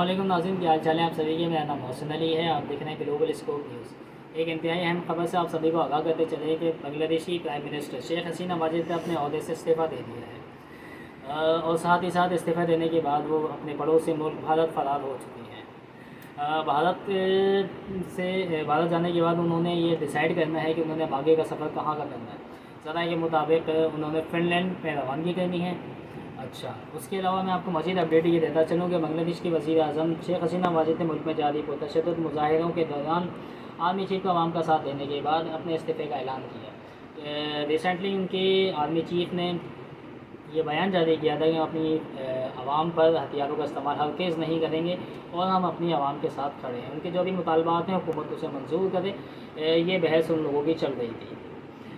अस्सलाम नाज़रीन, क्या हाल चाल है आप सभी के। मेरा नाम मोहसिन अली है। आप देख रहे हैं ग्लोबल स्कोप न्यूज़। एक इंतहाई अहम खबर से आप सभी को आगाह करते चले कि बांग्लादेशी प्राइम मिनिस्टर शेख हसीना वाजिद ने अपने अहदे से इस्तीफ़ा दे दिया है और साथ ही साथ इस्तीफ़ा देने के बाद वो अपने पड़ोसी मुल्क भारत फ़रार हो चुकी हैं। भारत जाने के बाद उन्होंने ये डिसाइड करना है कि उन्होंने आगे का सफ़र कहाँ का करना है। ज़रा के मुताबिक उन्होंने फ़िनलैंड में रवानगी करनी है। अच्छा, उसके अलावा मैं आपको मज़ीद अपडेट ये देता चलूँ कि बांग्लादेश की वज़ीर आज़म शेख हसीना वाजिद ने मुल्क में जारी पुरतशद्दुद मुज़ाहिरों के दौरान आर्मी चीफ को आवाम का साथ देने के बाद अपने इस्तीफ़े का ऐलान किया। रिसेंटली उनके आर्मी चीफ ने ये बयान जारी किया था कि हम अपनी आवाम पर हथियारों का इस्तेमाल हरगिज़ नहीं करेंगे और हम अपनी आवाम के साथ खड़े हैं। उनके जो भी मुतालबात हैं हुकूमत उसे मंजूर करे। ये बहस उन लोगों की चल रही थी।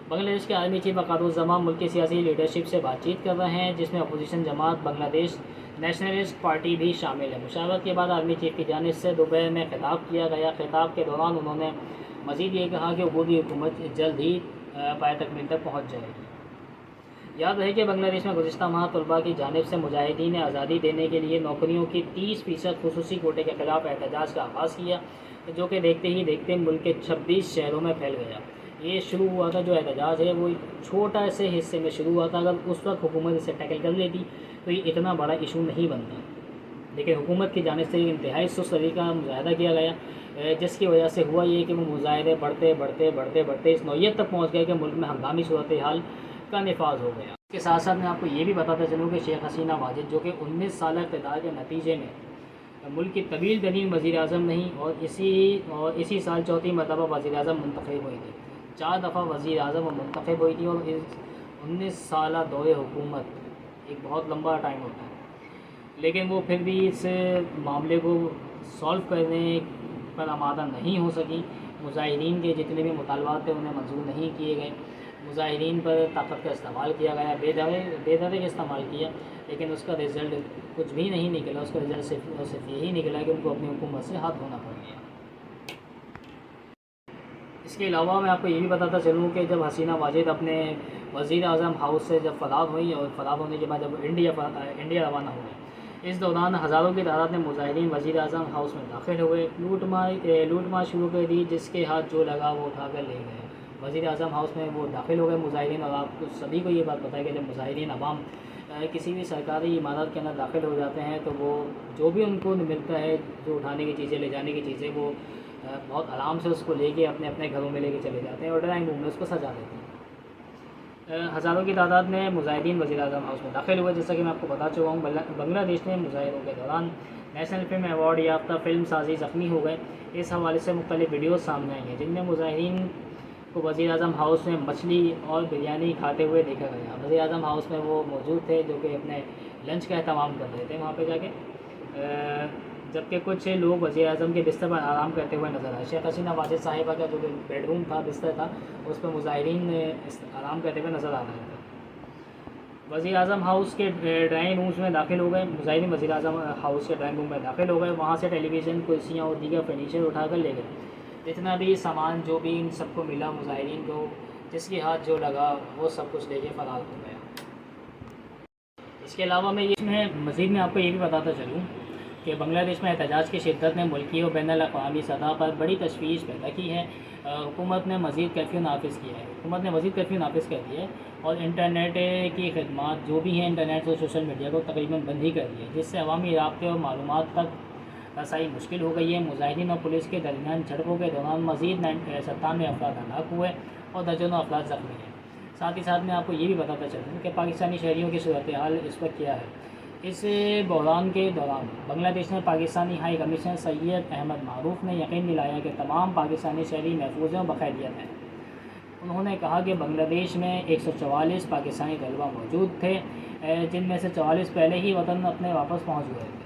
बांग्लादेश के आर्मी चीफ वक़ारुज़्ज़मान मुल्क की सियासी लीडरशिप से बातचीत कर रहे हैं, जिसमें अपोजिशन जमात बांग्लादेश नेशनलिस्ट पार्टी भी शामिल है। मुशावरत के बाद आर्मी चीफ की जानिब से दुबई में खिताब किया गया। खिताब के दौरान उन्होंने मज़ीद ये कहा कि अबूरी हुकूमत जल्द ही पाए तकमील तक पहुँच जाएगी। याद रहे कि बांग्लादेश में गुज़िश्ता माह तलबा की जानिब से मुजाहिदीन ने आज़ादी देने के लिए नौकरियों की 30% खुसूसी कोटे के ख़िलाफ़ एहतजाज का आगाज़ किया, जो कि देखते ही देखते मुल्क के 26 शहरों में फैल गया। ये शुरू हुआ था, जो एहतजाज है वो छोटा से हिस्से में शुरू हुआ था। अगर उस वक्त हुकूमत इसे टैकल कर लेती तो ये इतना बड़ा इशू नहीं बनता, लेकिन हुकूमत की जानिब से इंतहाई सुस्त रवैये का मुजाहिदा किया गया, जिसकी वजह से हुआ ये कि वो मुजाहिदे बढ़ते इस नौयत तक पहुँच गए कि मुल्क में हंगामी सूरत हाल का नफाज हो गया। इसके साथ साथ मैं आपको ये भी बताता चलूँ कि शेख हसीना वाजिद, जो कि 19 साल इक़्तिदार के नतीजे में मुल्क की तवील तरीन वज़ीर आज़म नहीं और इसी साल चौथी मरतबा वज़ीर आज़म मुंतखब हुई थी। 4 दफ़ा वज़ीर आज़म और मुंतखब हुई थी और इस 19 साल दौरे हुकूमत एक बहुत लंबा टाइम होता है, लेकिन वो फिर भी इस मामले को सॉल्व करने पर आमादा नहीं हो सकी। मुजाहिरीन के जितने भी मुतालबात थे उन्हें मंजूर नहीं किए गए। मुजाहिरीन पर ताकत का इस्तेमाल किया गया, बेदरे का इस्तेमाल किया, लेकिन उसका रिज़ल्ट कुछ भी नहीं निकला। उसका रिज़ल्ट सिर्फ यही निकला कि उनको अपनी हुकूमत से हाथ धोना पड़ गया। इसके अलावा मैं आपको ये भी बताता चलूँ कि जब हसीना वाजिद अपने वज़ीर आज़म हाउस से जब फ़रार हुई और फ़रार होने के बाद जब इंडिया रवाना हुई, इस दौरान हज़ारों की तादाद में मुजाहिदीन वज़ीर आज़म हाउस में दाखिल हुए। लूट मार शुरू कर दी, जिसके हाथ जो लगा वो उठा कर ले गए। वज़ीर आज़म हाउस में वो दाखिल हो गए मुजाहिदीन, और आपको सभी को ये बात पता है कि जब मुजाहिदीन अवाम किसी भी सरकारी इमारत के अंदर दाखिल हो जाते हैं तो वो जो भी उनको मिलता है, जो उठाने की चीज़ें, ले जाने की चीज़ें, वो बहुत आराम से उसको लेके अपने अपने घरों में लेके चले जाते हैं और ड्राइंग रूम में उसको सजा देते हैं। हज़ारों की तादाद में मुजाहिदीन वज़ीर आज़म हाउस में दाखिल हुए। जैसा कि मैं आपको बता चुका हूँ, बांग्लादेश में मुजाहिरों के दौरान नेशनल फिल्म अवार्ड याफ्ता फिल्म साजी ज़ख्मी हो गए। इस हवाले से मुख्तलिफ वीडियोज़ सामने आई हैं, जिनमें मुजाहिरीन को वज़ीर आज़म हाउस में मछली और बिरयानी खाते हुए देखा गया। वज़ीर आज़म हाउस में वो मौजूद थे, जो कि अपने लंच का एहतमाम कर रहे थे वहाँ पे जाके, जबकि कुछ लोग वज़ीर आज़म के बिस्तर पर आराम करते हुए नजर आए। शेख हसीना वाजिद साहिबा का जो बेडरूम था, बिस्तर था, उस पर मुजाहिरीन आराम करते हुए नजर आ रहे थे। वज़ीर आज़म हाउस के ड्राइंग रूम्स में दाखिल हो गए। मुजाहिदीन वज़ीर आज़म हाउस के ड्राइंग रूम में दाखिल हो गए। वहाँ से टेलीविज़न, कुर्सियाँ और दीगर फर्नीचर उठा कर ले गए। जितना भी सामान जो भी इन सबको मिला, मुजाहिदीन को जिसके हाथ जो लगा वो सब कुछ लेके फ़रार हो गया। इसके अलावा मैं इसमें मज़ीद में आपको ये भी बताता चलूँ कि बांग्लादेश में एहतजाज की शिद्दत ने मुल्की और बैनुल अक़वामी सतह पर बड़ी तशवीश पैदा की है। हुकूमत ने मज़ीद कर्फ्यू नाफिज़ किया है। हुकूमत ने मज़ीद कर्फ्यू नाफिज़ कर दिया है और इंटरनेट की खदमात जो भी हैं, इंटरनेट और सोशल मीडिया को तकरीबन बंद ही कर दिया है, जिससे अवामी राब्ते और मालूमात तक रसाई मुश्किल हो गई है। मुजाहिदीन और पुलिस के दरमियान झड़पों के दौरान मज़ीद 97 अफराद हलाक हुए और दर्जनों अफराद ज़ख्मी हैं। साथ ही साथ मैं आपको ये भी बताता चलूँ कि पाकिस्तानी शहरियों की सूरत हाल इस वक्त क्या है। इस बहरान के दौरान बांग्लादेश में पाकिस्तानी हाई कमिश्नर सैयद अहमद मारूफ ने यकीन दिलाया कि तमाम पाकिस्तानी शहरी महफूज और बखैरियत हैं। उन्होंने कहा कि बांग्लादेश में 144 पाकिस्तानी तलबा मौजूद थे, जिनमें से 44 पहले ही वतन अपने वापस पहुँच गए थे।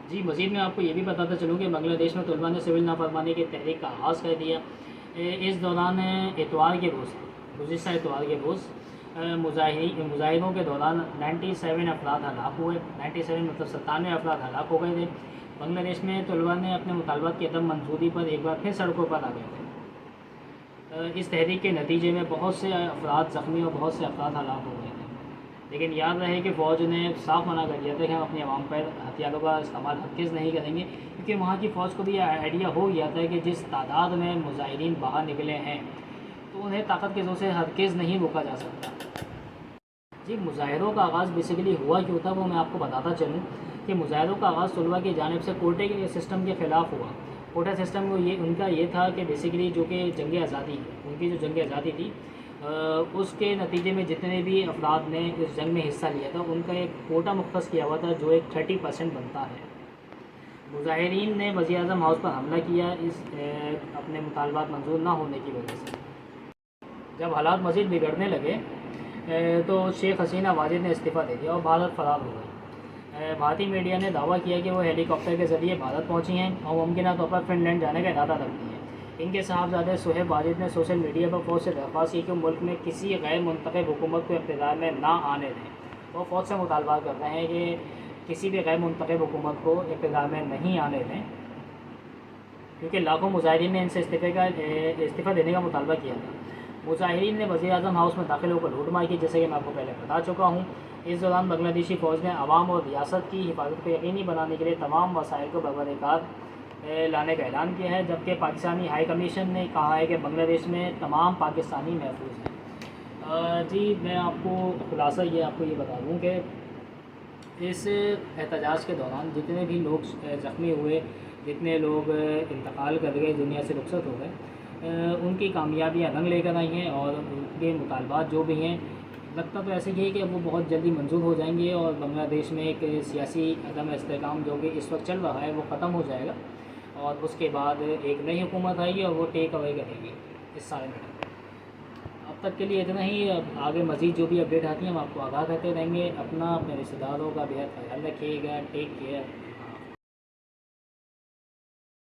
जी, मज़ीद में आपको ये भी बताता चलूँ कि बांग्लादेश में तलबा ने सिविल नाफरमानी की तहरीक का आगाज़ कर दिया। इस दौरान इतवार के रोज़, गुज़िश्ता इतवार के रोज़ मुजाहिरों के दौरान 97 अफराद हलाक हुए। 97 मतलब 97 अफराद हलाक हो गए थे। बांग्लादेश में तलबा ने अपने मुतालबात की अदम मंजूरी पर एक बार फिर सड़कों पर आ गए थे। इस तहरीक के नतीजे में बहुत से अफराद ज़ख्मी और बहुत से अफराद हलाक हो गए थे। لیکن یاد رہے کہ فوج نے صاف منع کر دیا تھا کہ ہم اپنی عوام پر ہتھیاروں کا استعمال ہرگز نہیں کریں گے، کیونکہ وہاں کی فوج کو بھی یہ آئیڈیا ہو گیا تھا کہ جس تعداد میں مظاہرین باہر نکلے ہیں تو انہیں طاقت کے زور سے ہرگز نہیں روکا جا سکتا۔ جی، مظاہروں کا آغاز بیسیکلی ہوا کیوں تھا وہ میں آپ کو بتاتا چلوں کہ مظاہروں کا آغاز طلباء کی جانب سے کوٹے کے سسٹم کے خلاف ہوا۔ کوٹا سسٹم کو ان کا یہ تھا کہ بیسیکلی جو کہ جنگ آزادی، ان کی جو جنگ آزادی تھی اس کے نتیجے میں جتنے بھی افراد نے اس جنگ میں حصہ لیا تھا ان کا ایک کوٹا مختص کیا ہوا تھا جو ایک 30% بنتا ہے۔ مظاہرین نے وزیر اعظم ہاؤس پر حملہ کیا اس اپنے مطالبات منظور نہ ہونے کی وجہ سے۔ جب حالات مزید بگڑنے لگے تو شیخ حسینہ واجد نے استعفیٰ دے دیا اور بھارت فرار ہو گئی۔ بھارتی میڈیا نے دعویٰ کیا کہ وہ ہیلی کاپٹر کے ذریعے بھارت پہنچی ہیں اور ممکنہ طور پر فن لینڈ جانے کا ارادہ رکھتی ہیں۔ ان کے صاحبزادے صہیب واجد نے سوشل میڈیا پر فوج سے درخواست کی کہ ملک میں کسی غیر منتخب حکومت کو اقتدار میں نہ آنے دیں۔ وہ فوج سے مطالبہ کر رہے ہیں کہ کسی بھی غیر منتخب حکومت کو اقتدار میں نہیں آنے دیں، کیونکہ لاکھوں مظاہرین نے ان سے استعفیٰ دینے کا مطالبہ کیا تھا۔ مظاہرین نے وزیر اعظم ہاؤس میں داخل ہو کر لوٹ مار کی، جیسے کہ میں آپ کو پہلے بتا چکا ہوں۔ اس دوران بنگلہ دیشی فوج نے عوام اور ریاست کی حفاظت کو یقینی بنانے کے لیے تمام وسائل کو بربر کار لانے کا اعلان کیا ہے، جبکہ پاکستانی ہائی کمیشن نے کہا ہے کہ بنگلہ دیش میں تمام پاکستانی محفوظ ہیں۔ جی، میں آپ کو خلاصہ آپ کو یہ بتا دوں کہ اس احتجاج کے دوران جتنے بھی لوگ زخمی ہوئے، جتنے لوگ انتقال کر گئے، دنیا سے رخصت ہو گئے، ان کی کامیابیاں رنگ لے کر آئی ہیں اور ان کے مطالبات جو بھی ہیں لگتا تو ایسے ہی ہے کہ وہ بہت جلدی منظور ہو جائیں گے اور بنگلہ دیش میں ایک سیاسی عدم استحکام جو کہ اس وقت چل رہا ہے وہ ختم ہو جائے گا اور اس کے بعد ایک نئی حکومت آئے گی اور وہ ٹیک اوے کرے گی اس سارے میٹر کو۔ اب تک کے لیے اتنا ہی۔ اب آگے مزید جو بھی اپڈیٹ آتی ہیں ہم آپ کو آگاہ کرتے رہیں گے۔ اپنا اپنے رشتہ داروں کا بہت خیال رکھیے گا۔ Take care.